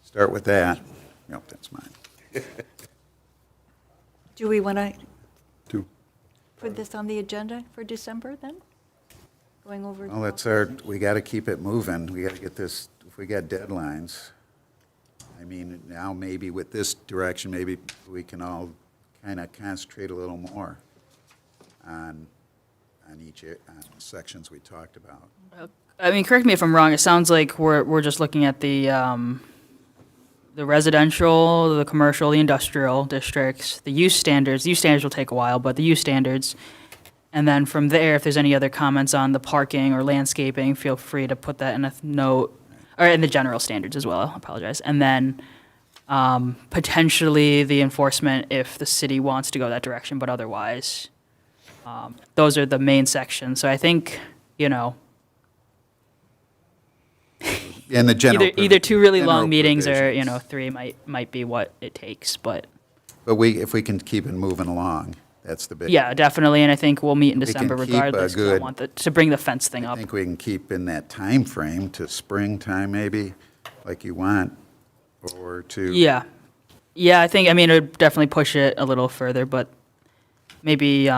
start with that. Nope, that's mine. Do we want to Two. put this on the agenda for December then? Going over. Well, that's our, we got to keep it moving. We got to get this, if we got deadlines. I mean, now maybe with this direction, maybe we can all kind of concentrate a little more on each, on the sections we talked about. I mean, correct me if I'm wrong, it sounds like we're just looking at the residential, the commercial, the industrial districts, the use standards. The use standards will take a while, but the use standards. And then from there, if there's any other comments on the parking or landscaping, feel free to put that in a note, or in the general standards as well, I apologize. And then potentially the enforcement if the city wants to go that direction, but otherwise, those are the main sections. So I think, you know, And the general. either two really general long meetings or, you provisions. know, three might be what it takes, but But if we can keep it moving along, that's the big. yeah, definitely. And I think we'll meet in We can December keep a regardless. 'Cause I good- want to bring the fence thing I up. think we can keep in that time frame to springtime maybe, like you want, or to. Yeah. Yeah, I think, I mean, it would definitely push it a little further, but maybe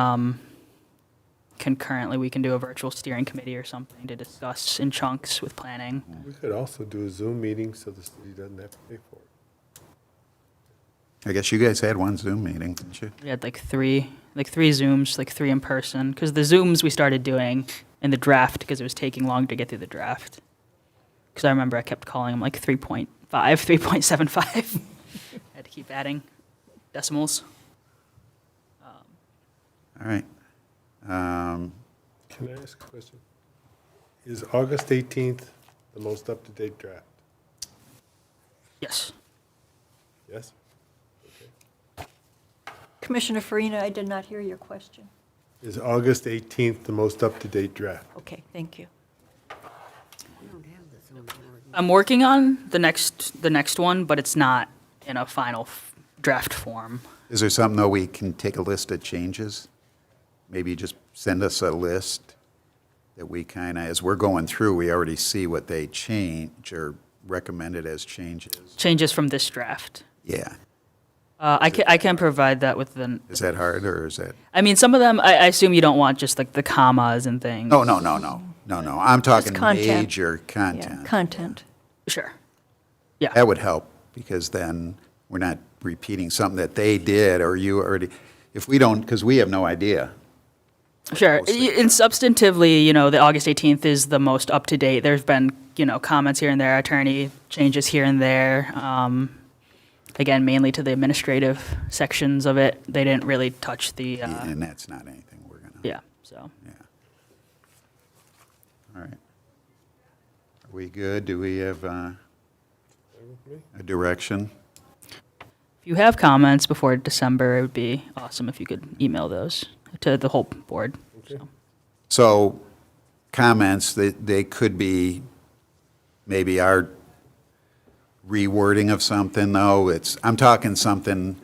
concurrently we can do a virtual steering committee or something to discuss in chunks with planning. We could also do a Zoom meeting so the city doesn't have to pay for it. I guess you guys had one Zoom meeting, didn't you? We had like three Zooms, like three in person, because the Zooms we started doing in the draft because it was taking long to get through the draft. Because I remember I kept calling them like 3.5, 3.75. I had to keep adding decimals. All right. Can I ask a question? Is August 18th the most up-to-date draft? Yes. Yes? Commissioner Farina, I did not hear your question. Is August 18th the most up-to-date draft? Okay, thank you. I'm working on the next one, but it's not in a final draft form. Is there something, though, we can take a list of changes? Maybe just send us a list that we kind of, as we're going through, we already see what they change or recommended as changes. Changes from this draft. Yeah. I can provide that with the. Is that hard, or is that? I mean, some of them, I assume you don't want just like the commas and things. Oh, no. I'm talking content. major Yeah, content. Sure. That would help, because then we're not repeating something that they did or you already, if we don't, because we have no idea. Sure. Mostly. And substantively, you know, the August 18th is the most up to date. There's been, you know, comments here and there, attorney changes here and there. Again, mainly to the administrative sections of it. They didn't really touch the, And that's not anything we're going to. yeah, so. Yeah. All right. Are we good? Do we have a direction? If you have comments before December, it would be awesome if you could email those to the whole board. Okay. So comments, they could be maybe our rewording of something, though. I'm talking something,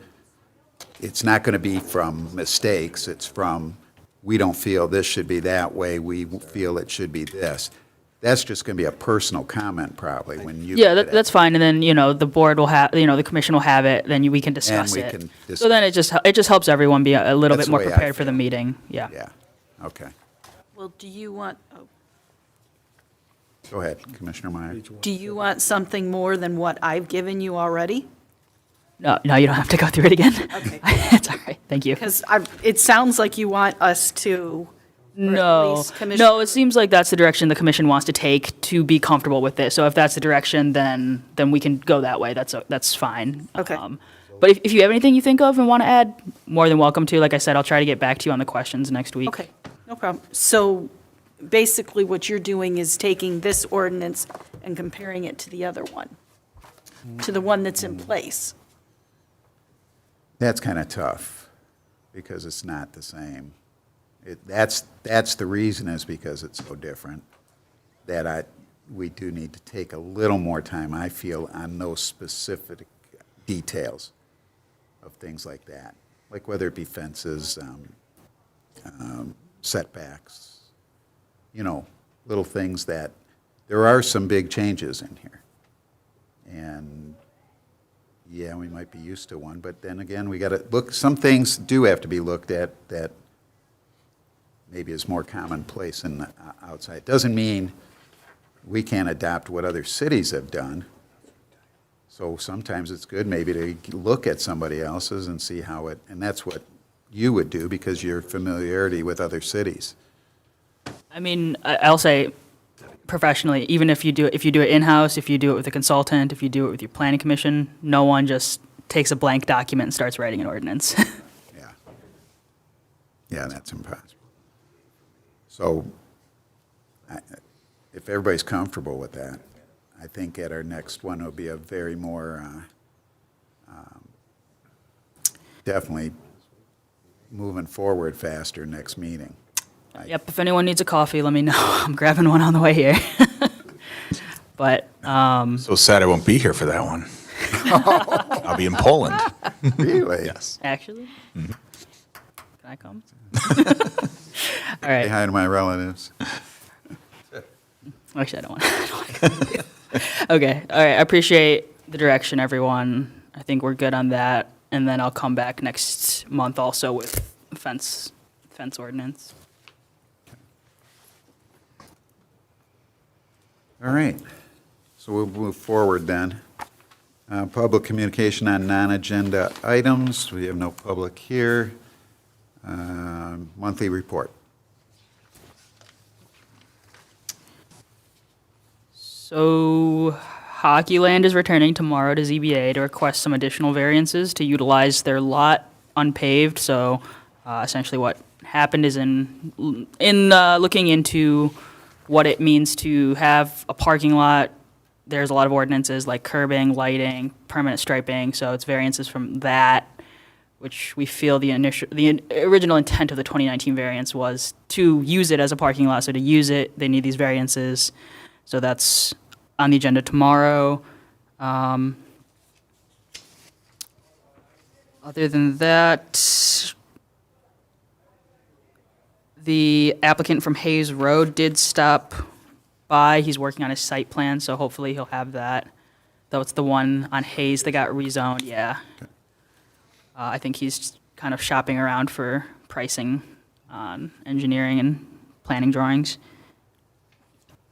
it's not going to be from mistakes. It's from, we don't feel this should be that way. We feel it should be this. That's just going to be a personal comment probably when you. Yeah, that's fine. And then, you know, the board will have, you know, the commission will have it, then we can discuss we it. can So then it just helps everyone be a little That's bit more the way I prepared for the feel. meeting. Yeah. Yeah, okay. Well, do you want, Go ahead, Commissioner Meyer. do you want something more than what I've given you already? No, you don't have to go through it again. Okay. It's all right. Thank you. Because it sounds like you want us to No, least no, Commissioner- it seems like that's the direction the commission wants to take to be comfortable with this. So if that's the direction, then we can go that way. That's fine. Okay. But if you have anything you think of and want to add, more than welcome to. Like I said, I'll try to get back to you on the questions next week. Okay, no problem. So basically what you're doing is taking this ordinance and comparing it to the other one, to the one that's in place. That's kind of tough, because it's not the same. That's the reason, is because it's so different, that we do need to take a little more time, I feel, on those specific details of things like that, like whether it be fences, setbacks, little things that, there are some big changes in here. And, yeah, we might be used to one, but then again, we got to look, some things do have to be looked at that maybe is more commonplace in the outside. Doesn't mean we can't adopt what other cities have done. So sometimes it's good maybe to look at somebody else's and see how it, and that's what you would do because your familiarity with other cities. I mean, I'll say professionally, even if you do it in-house, if you do it with a consultant, if you do it with your planning commission, no one just takes a blank document and starts writing an ordinance. Yeah. Yeah, that's impossible. So if everybody's comfortable with that, I think at our next one will be a very more, definitely moving forward faster next meeting. Yep, if anyone needs a coffee, let me know. I'm grabbing one on the way here. But, So sad I won't be here for that one. I'll be in Poland. Really? Yes. actually, can I come? All Say right, hi to my relatives. actually, I don't want. Okay, all right, I appreciate the direction, everyone. I think we're good on that. And then I'll come back next month also with fence ordinance. All right, so we'll move forward then. Public communication on non-agenda items, we have no public here. Monthly report. So Hockeyland is returning tomorrow to ZBA to request some additional variances to utilize their lot unpaved. So essentially what happened is in looking into what it means to have a parking lot, there's a lot of ordinances like curbing, lighting, permanent striping. So it's variances from that, which we feel the original intent of the 2019 variance was to use it as a parking lot. So to use it, they need these variances. So that's on the agenda tomorrow. Other than that, the applicant from Hayes Road did stop by. He's working on his site plan, so hopefully he'll have that. Though it's the one on Hayes that got rezoned, yeah. I think he's kind of shopping around for pricing on engineering and planning drawings.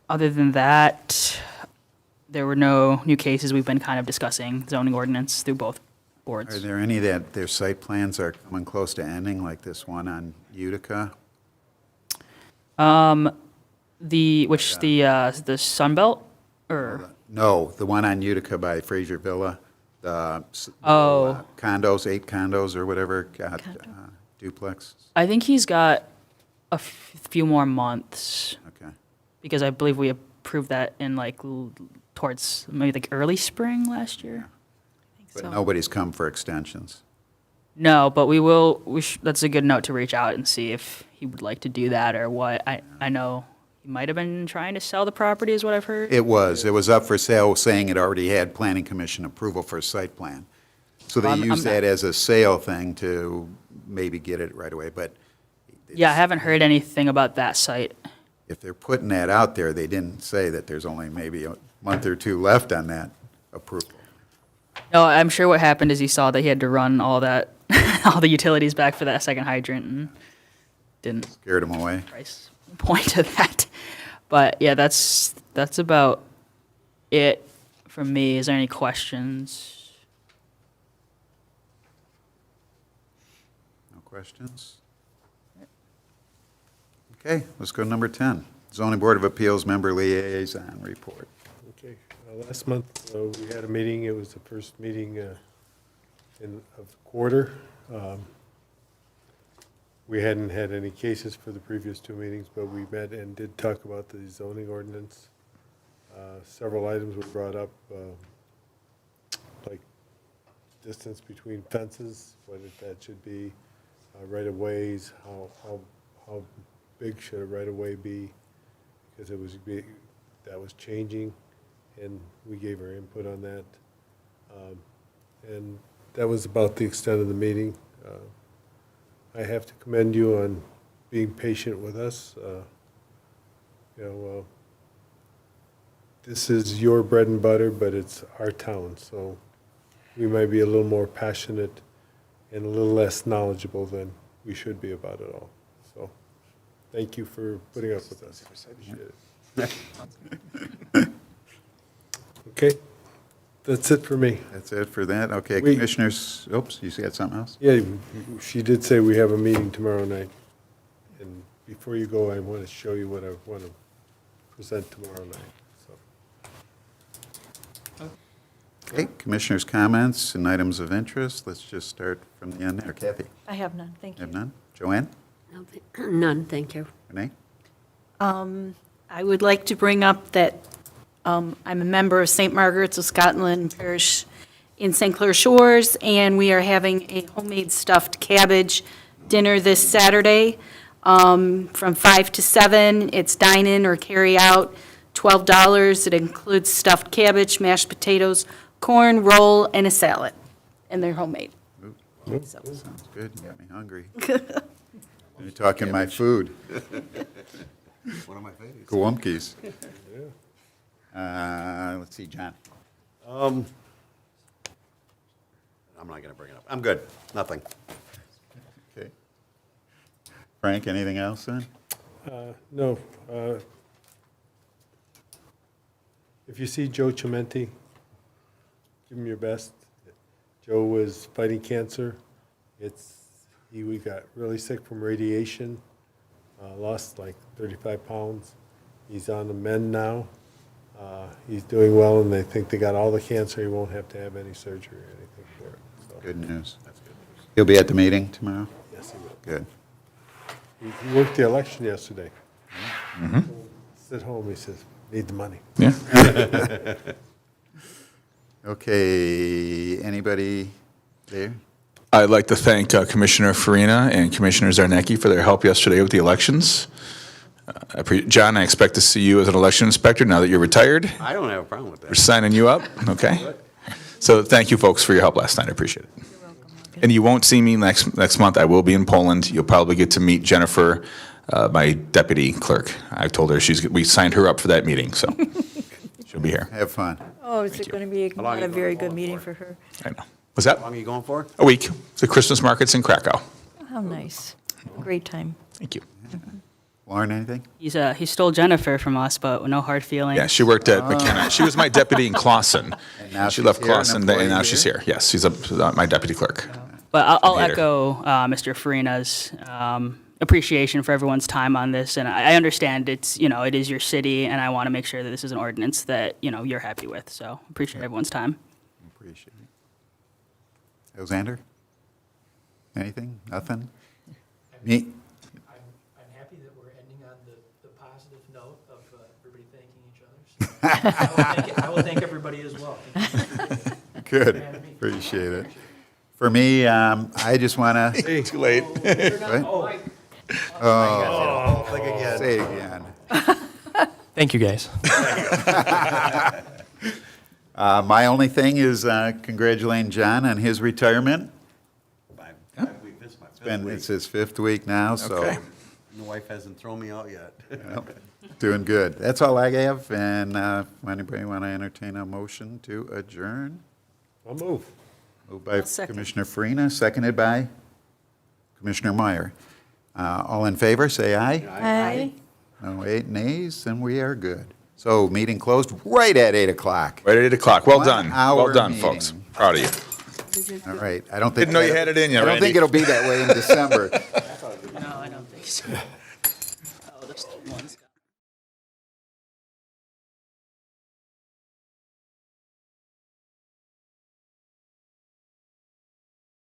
Other than that, there were no new cases. We've been kind of discussing zoning ordinance through both Are boards. there any that their site plans are coming close to ending, like this one on Utica? The Sunbelt, or, No, the one on Utica by Fraser Villa, the Oh. condos, 8 condos or whatever, got duplex. I think he's got a few more months, Okay. because I believe we approved that in towards maybe early spring last year. But nobody's come for extensions. No, but we will, that's a good note to reach out and see if he would like to do that or what. I know he might have been trying to sell the property is what I've heard. It was up for sale, saying it already had planning commission approval for a site plan. So they I'm used not- that as a sale thing to maybe get it right away, but Yeah, I haven't heard anything about that site. if they're putting that out there, they didn't say that there's only maybe a month or two left on that approval. No, I'm sure what happened is he saw that he had to run all that, all the utilities back for that second hydrant and didn't Scared them away. price point to that. But yeah, that's about it from me. Is there any questions? No questions? Okay, let's go to number 10. Zoning Board of Appeals Member Liaison Report. Okay, last month, we had a meeting, it was the first meeting of the quarter. We hadn't had any cases for the previous 2 meetings, but we met and did talk about the zoning ordinance. Several items were brought up, like distance between fences, whether that should be right-of-ways, how big should a right-of-way be, because it was big, that was changing, and we gave our input on that. And that was about the extent of the meeting. I have to commend you on being patient with us. This is your bread and butter, but it's our town, so we might be a little more passionate and a little less knowledgeable than we should be about it all. So, thank you for putting up with us. Appreciate it. Okay, that's it for me. That's it for that? Okay, We- Commissioners, oops, you got something else? Yeah, she did say we have a meeting tomorrow night. And before you go, I want to show you what I want to present tomorrow night, so. Okay, Commissioners' comments and items of interest. Let's just start from the end there. Kathy, I have none, thank you have you. none? Joanne? None, thank you. Renee? I would like to bring up that I'm a member of St. Margaret's of Scotland Parish in St. Clair Shores, and we are having a homemade stuffed cabbage dinner this Saturday from 5 to 7. It's dine-in or carry-out, $12. It includes stuffed cabbage, mashed potatoes, corn, roll, and a salad, and they're homemade. So, Sounds good. You got me hungry. You're talking my food. One of my favorites. Gołąbkis. Let's see, John. I'm not gonna bring it up. I'm good. Nothing. Okay. Frank, anything else then? No. If you see Joe Chimenti, give him your best. Joe was fighting cancer. We got really sick from radiation, lost like 35 pounds. He's on the mend now. He's doing well, and they think they got all the cancer. He won't have to have any surgery or anything for it. So, Good news. That's good news. He'll be at the meeting tomorrow? yes, he will. Good. He worked the election yesterday. Sit home, he says, need the money. Yeah. Okay, anybody there? I'd like to thank Commissioner Farina and Commissioner Zarnecki for their help yesterday with the elections. John, I expect to see you as an election inspector now that you're retired. I don't have a problem with We're that. signing you up, okay? So thank you, folks, for your help last night. I appreciate it. And you won't see me next month. I will be in Poland. You'll probably get to meet Jennifer, my deputy clerk. I told her we signed her up for that meeting, so she'll be here. Have fun. Oh, is it going to be long not are a you very going good meeting for? for her? I know. Was that How long are you going for? a week? The Christmas markets in Krakow. How nice. Great time. Thank you. Lauren, anything? he stole Jennifer from us, but no hard feelings. Yeah, she worked at McKenna. She was my deputy in Clawson. And now She she's left here, an Clawson, and employee now she's here. Yes, she's my deputy clerk. But I'll Later. echo Mr. Farina's appreciation for everyone's time on this, and I understand it is your city, and I want to make sure that this is an ordinance that, you're happy with, so appreciate everyone's time. Appreciate it. Alexander? Anything? Nothing? Me? I'm happy that we're ending on the positive note of everybody thanking each other. So I will thank everybody as well. Good. Appreciate it. For me, I just want to. Too late. Say it again. Thank you, guys. My only thing is congratulating John on his retirement. It's his 5th week now, so Okay. My wife hasn't thrown me out yet. doing good. That's all I have, and anybody want to entertain a motion to adjourn? I'll move. Moved by I'll second. Commissioner Farina, seconded by Commissioner Meyer. All in favor, say aye. Aye. No nays, and we are good. So meeting closed right at 8 o'clock. Right at 8 o'clock. Well 1 done. hour Well done, meeting. folks. Proud of you. All right. I don't think Didn't know you had it in you, I don't Randy. think it'll be that way in December. No, I don't think so.